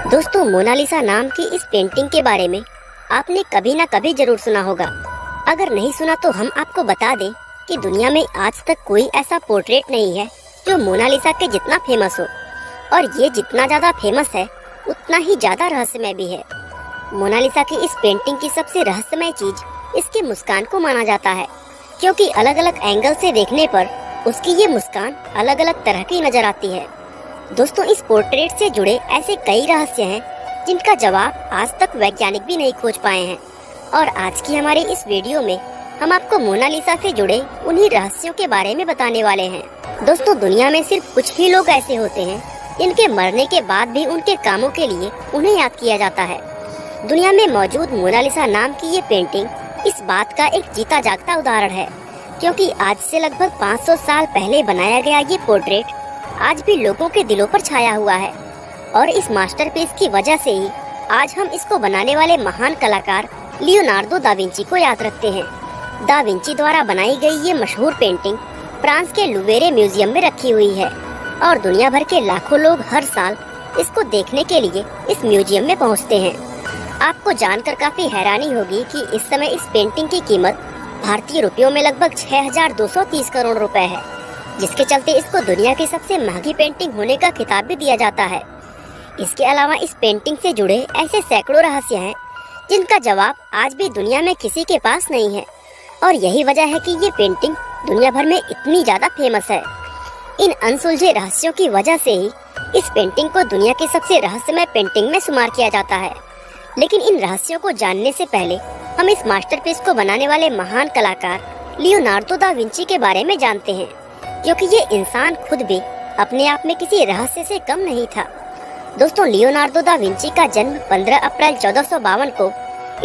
दोस्तों, मोनालिसा नाम की इस पेंटिंग के बारे में आपने कभी ना कभी जरूर सुना होगा। अगर नहीं सुना तो हम आपको बता दें कि दुनिया में आज तक कोई ऐसा पोर्ट्रेट नहीं है जो मोनालिसा के जितना फेमस हो, और ये जितना ज्यादा फेमस है उतना ही ज्यादा रहस्यमय भी है। मोनालिसा की इस पेंटिंग की सबसे रहस्यमय चीज इसके मुस्कान को माना जाता है, क्योंकि अलग अलग एंगल से देखने पर उसकी ये मुस्कान अलग अलग तरह की नजर आती है। दोस्तों, इस पोर्ट्रेट से जुड़े ऐसे कई रहस्य हैं जिनका जवाब आज तक वैज्ञानिक भी नहीं खोज पाए हैं, और आज की हमारी इस वीडियो में हम आपको मोनालिसा से जुड़े उन्हीं रहस्यों के बारे में बताने वाले हैं। दोस्तों, दुनिया में सिर्फ कुछ ही लोग ऐसे होते हैं जिनके मरने के बाद भी उनके कामों के लिए उन्हें याद किया जाता है। दुनिया में मौजूद मोनालिसा नाम की ये पेंटिंग इस बात का एक जीता जागता उदाहरण है, क्योंकि आज से लगभग 500 साल पहले बनाया गया ये पोर्ट्रेट आज भी लोगों के दिलों पर छाया हुआ है, और इस मास्टरपीस की वजह से ही आज हम इसको बनाने वाले महान कलाकार लियोनार्दो दा विंची को याद रखते हैं। दा विंची द्वारा बनाई गई ये मशहूर पेंटिंग फ्रांस के लुवेरे म्यूजियम में रखी हुई है, और दुनिया भर के लाखों लोग हर साल इसको देखने के लिए इस म्यूजियम में पहुंचते हैं। आपको जानकर काफी हैरानी होगी कि इस समय इस पेंटिंग की कीमत भारतीय रुपयों में लगभग 6230 करोड़ रुपए है, जिसके चलते इसको दुनिया की सबसे महंगी पेंटिंग होने का खिताब भी दिया जाता है। इसके अलावा इस पेंटिंग से जुड़े ऐसे सैकड़ों रहस्य हैं जिनका जवाब आज भी दुनिया में किसी के पास नहीं है, और यही वजह है कि ये पेंटिंग दुनिया भर में इतनी ज्यादा फेमस है। इन अनसुलझे रहस्यों की वजह से ही इस पेंटिंग को दुनिया की सबसे रहस्यमय पेंटिंग में शुमार किया जाता है। लेकिन इन रहस्यों को जानने से पहले हम इस मास्टरपीस को बनाने वाले महान कलाकार लियोनार्दो दा विंची के बारे में जानते हैं, क्योंकि ये इंसान खुद भी अपने आप में किसी रहस्य से कम नहीं था। दोस्तों, लियोनार्दो दा विंची का जन्म 15 अप्रैल 1452 को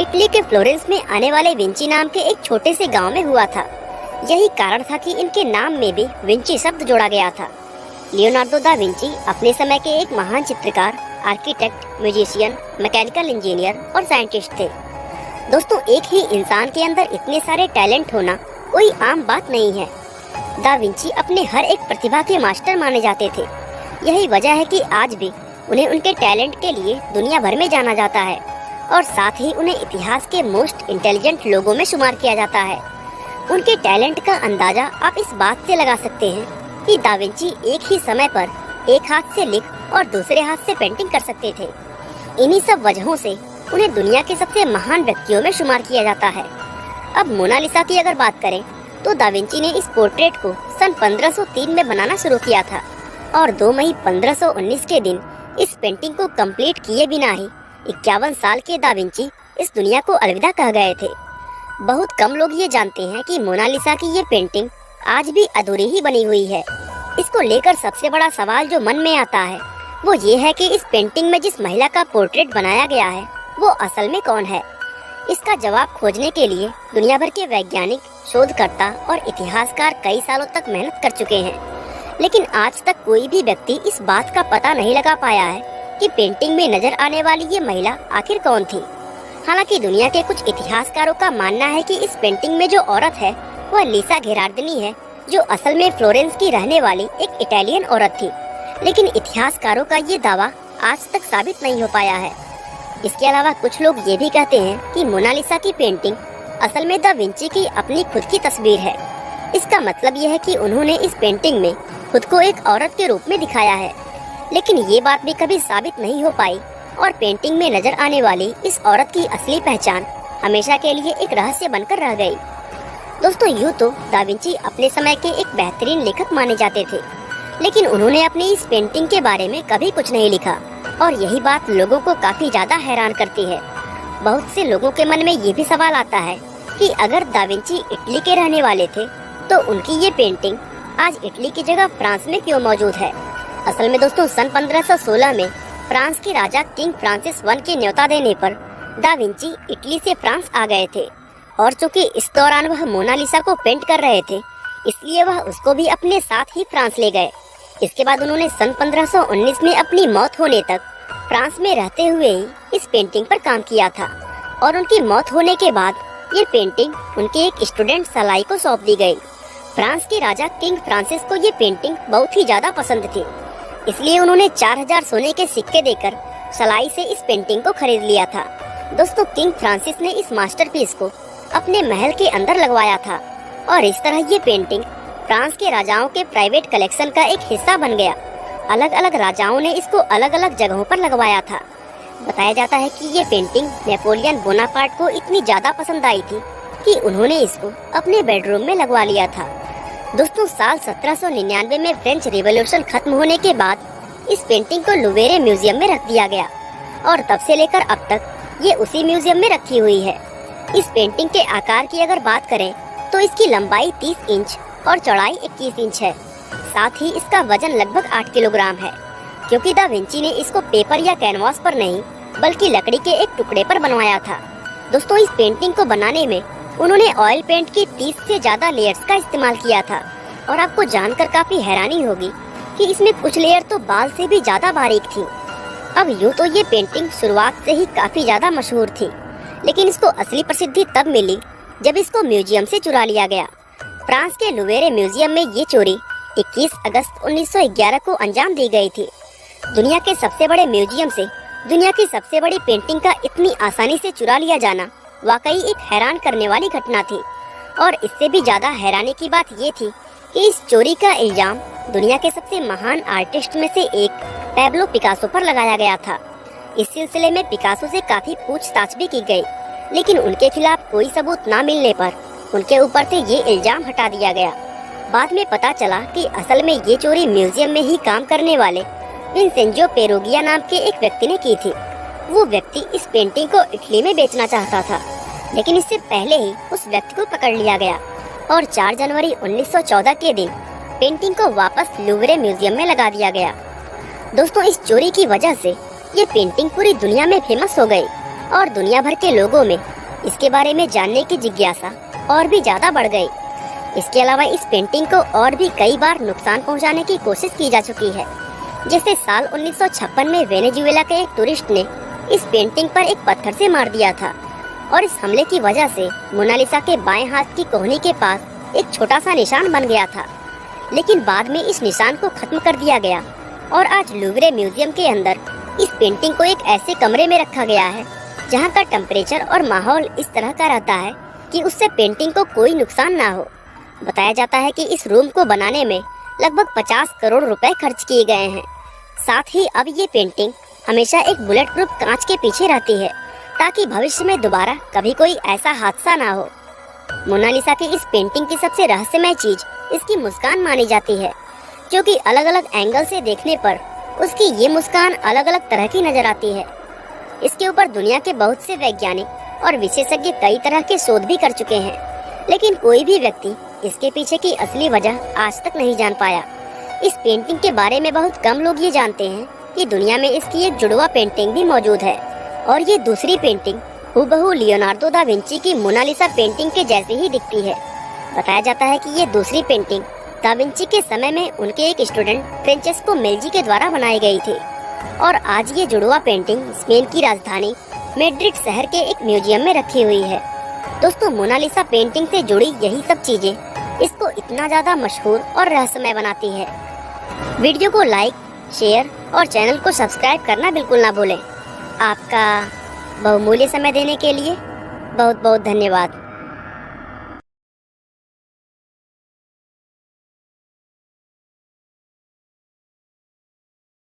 इटली के फ्लोरेंस में आने वाले विंची नाम के एक छोटे से गांव में हुआ था। यही कारण था कि इनके नाम में भी विंची शब्द जोड़ा गया था। लियोनार्दो दा विंची अपने समय के एक महान चित्रकार, आर्किटेक्ट, म्यूजिशियन, मैकेनिकल इंजीनियर और साइंटिस्ट थे। दोस्तों, एक ही इंसान के अंदर इतने सारे टैलेंट होना कोई आम बात नहीं है। दा विंची अपने हर एक प्रतिभा के मास्टर माने जाते थे। यही वजह है कि आज भी उन्हें उनके टैलेंट के लिए दुनिया भर में जाना जाता है, और साथ ही उन्हें इतिहास के मोस्ट इंटेलिजेंट लोगों में शुमार किया जाता है। उनके टैलेंट का अंदाजा आप इस बात से लगा सकते हैं कि दा विंची एक ही समय पर एक हाथ से लिख और दूसरे हाथ से पेंटिंग कर सकते थे। इन्हीं सब वजहों से उन्हें दुनिया के सबसे महान व्यक्तियों में शुमार किया जाता है। अब मोनालिसा की अगर बात करें तो दा विंची ने इस पोर्ट्रेट को सन 1503 में बनाना शुरू किया था, और 2 मई 1519 के दिन इस पेंटिंग को कंप्लीट किए बिना ही 51 साल के दा विंची इस दुनिया को अलविदा कह गए थे। बहुत कम लोग ये जानते हैं कि मोनालिसा की ये पेंटिंग आज भी अधूरी ही बनी हुई है। इसको लेकर सबसे बड़ा सवाल जो मन में आता है वो ये है कि इस पेंटिंग में जिस महिला का पोर्ट्रेट बनाया गया है वो असल में कौन है। इसका जवाब खोजने के लिए दुनिया भर के वैज्ञानिक, शोधकर्ता और इतिहासकार कई सालों तक मेहनत कर चुके हैं, लेकिन आज तक कोई भी व्यक्ति इस बात का पता नहीं लगा पाया है कि पेंटिंग में नजर आने वाली ये महिला आखिर कौन थी। हालांकि दुनिया के कुछ इतिहासकारों का मानना है कि इस पेंटिंग में जो औरत है वह लीसा घेरार्दिनी है, जो असल में फ्लोरेंस की रहने वाली एक इटालियन औरत थी, लेकिन इतिहासकारों का ये दावा आज तक साबित नहीं हो पाया है। इसके अलावा कुछ लोग ये भी कहते हैं कि मोनालिसा की पेंटिंग असल में दा विंची की अपनी खुद की तस्वीर है। इसका मतलब यह है कि उन्होंने इस पेंटिंग में खुद को एक औरत के रूप में दिखाया है, लेकिन ये बात भी कभी साबित नहीं हो पाई, और पेंटिंग में नजर आने वाली इस औरत की असली पहचान हमेशा के लिए एक रहस्य बनकर रह गई। दोस्तों, यूँ तो दा विंची अपने समय के एक बेहतरीन लेखक माने जाते थे, लेकिन उन्होंने अपनी इस पेंटिंग के बारे में कभी कुछ नहीं लिखा, और यही बात लोगों को काफी ज्यादा हैरान करती है। बहुत से लोगों के मन में ये भी सवाल आता है कि अगर दा विंची इटली के रहने वाले थे तो उनकी ये पेंटिंग आज इटली की जगह फ्रांस में क्यों मौजूद है। असल में दोस्तों, सन 1516 में फ्रांस के राजा किंग फ्रांसिस I के न्योता देने पर दा विंची इटली से फ्रांस आ गए थे, और चूंकि इस दौरान वह मोनालिसा को पेंट कर रहे थे, इसलिए वह उसको भी अपने साथ ही फ्रांस ले गए। इसके बाद उन्होंने सन 1519 में अपनी मौत होने तक फ्रांस में रहते हुए ही इस पेंटिंग पर काम किया था, और उनकी मौत होने के बाद ये पेंटिंग उनके एक स्टूडेंट सलाई को सौंप दी गई। फ्रांस के राजा किंग फ्रांसिस को ये पेंटिंग बहुत ही ज्यादा पसंद थी, इसलिए उन्होंने 4000 सोने के सिक्के देकर सलाई से इस पेंटिंग को खरीद लिया था। दोस्तों, किंग फ्रांसिस ने इस मास्टरपीस को अपने महल के अंदर लगवाया था और इस तरह ये पेंटिंग फ्रांस के राजाओं के प्राइवेट कलेक्शन का एक हिस्सा बन गया। अलग अलग राजाओं ने इसको अलग अलग जगहों पर लगवाया था। बताया जाता है कि ये पेंटिंग नेपोलियन बोनापार्ट को इतनी ज्यादा पसंद आई थी कि उन्होंने इसको अपने बेडरूम में लगवा लिया था। दोस्तों, साल 1799 में फ्रेंच रिवॉल्यूशन खत्म होने के बाद इस पेंटिंग को लुवेरे म्यूजियम में रख दिया गया और तब से लेकर अब तक ये उसी म्यूजियम में रखी हुई है। इस पेंटिंग के आकार की अगर बात करें तो इसकी लंबाई 30 इंच और चौड़ाई 21 इंच है। साथ ही इसका वजन लगभग 8 किलोग्राम है, क्योंकि दा विंची ने इसको पेपर या कैनवास पर नहीं बल्कि लकड़ी के एक टुकड़े पर बनवाया था। दोस्तों, इस पेंटिंग को बनाने में उन्होंने ऑयल पेंट की 30 से ज्यादा लेयर्स का इस्तेमाल किया था और आपको जानकर काफी हैरानी होगी कि इसमें कुछ लेयर तो बाल से भी ज्यादा बारीक थी। अब यूँ तो ये पेंटिंग शुरुआत से ही काफी ज्यादा मशहूर थी, लेकिन इसको असली प्रसिद्धि तब मिली जब इसको म्यूजियम से चुरा लिया गया। फ्रांस के लुवेरे म्यूजियम में ये चोरी 21 अगस्त 1911 को अंजाम दी गई थी। दुनिया के सबसे बड़े म्यूजियम से दुनिया की सबसे बड़ी पेंटिंग का इतनी आसानी से चुरा लिया जाना वाकई एक हैरान करने वाली घटना थी। और इससे भी ज्यादा हैरानी की बात ये थी कि इस चोरी का इल्जाम दुनिया के सबसे महान आर्टिस्ट में से एक पैब्लो पिकासो पर लगाया गया था। इस सिलसिले में पिकासो से काफी पूछताछ भी की गई, लेकिन उनके खिलाफ कोई सबूत न मिलने पर उनके ऊपर से ये इल्जाम हटा दिया गया। बाद में पता चला कि असल में ये चोरी म्यूजियम में ही काम करने वाले विंसेंजो पेरोगिया नाम के एक व्यक्ति ने की थी। वो व्यक्ति इस पेंटिंग को इटली में बेचना चाहता था, लेकिन इससे पहले ही उस व्यक्ति को पकड़ लिया गया और 4 जनवरी 1914 के दिन पेंटिंग को वापस लुवरे म्यूजियम में लगा दिया गया। दोस्तों, इस चोरी की वजह से ये पेंटिंग पूरी दुनिया में फेमस हो गई और दुनिया भर के लोगों में इसके बारे में जानने की जिज्ञासा और भी ज्यादा बढ़ गई। इसके अलावा इस पेंटिंग को और भी कई बार नुकसान पहुंचाने की कोशिश की जा चुकी है। जैसे साल 1956 में वेनेजुएला के एक टूरिस्ट ने इस पेंटिंग पर एक पत्थर से मार दिया था और इस हमले की वजह से मोनालिसा के बाएं हाथ की कोहनी के पास एक छोटा सा निशान बन गया था, लेकिन बाद में इस निशान को खत्म कर दिया गया और आज लुवरे म्यूजियम के अंदर इस पेंटिंग को एक ऐसे कमरे में रखा गया है जहां का टेम्परेचर और माहौल इस तरह का रहता है कि उससे पेंटिंग को कोई नुकसान ना हो। बताया जाता है कि इस रूम को बनाने में लगभग 50 करोड़ रुपए खर्च किए गए हैं। साथ ही अब ये पेंटिंग हमेशा एक बुलेट प्रूफ कांच के पीछे रहती है ताकि भविष्य में दोबारा कभी कोई ऐसा हादसा ना हो। मोनालिसा की इस पेंटिंग की सबसे रहस्यमय चीज इसकी मुस्कान मानी जाती है, क्योंकि अलग अलग एंगल से देखने पर उसकी ये मुस्कान अलग अलग तरह की नजर आती है। इसके ऊपर दुनिया के बहुत से वैज्ञानिक और विशेषज्ञ कई तरह के शोध भी कर चुके हैं, लेकिन कोई भी व्यक्ति इसके पीछे की असली वजह आज तक नहीं जान पाया। इस पेंटिंग के बारे में बहुत कम लोग ये जानते हैं कि दुनिया में इसकी एक जुड़वा पेंटिंग भी मौजूद है और ये दूसरी पेंटिंग हूबहू लियोनार्डो दा विंची की मोनालिसा पेंटिंग के जैसे ही दिखती है। बताया जाता है कि ये दूसरी पेंटिंग दा विंची के समय में उनके एक स्टूडेंट फ्रांचेस्को मेल्जी के द्वारा बनाई गई थी और आज ये जुड़वा पेंटिंग स्पेन की राजधानी मैड्रिड शहर के एक म्यूजियम में रखी हुई है। दोस्तों, मोनालिसा पेंटिंग से जुड़ी यही सब चीजें इसको इतना ज्यादा मशहूर और रहस्यमय बनाती है। वीडियो को लाइक, शेयर और चैनल को सब्सक्राइब करना बिल्कुल ना भूलें। आपका बहुमूल्य समय देने के लिए बहुत बहुत धन्यवाद।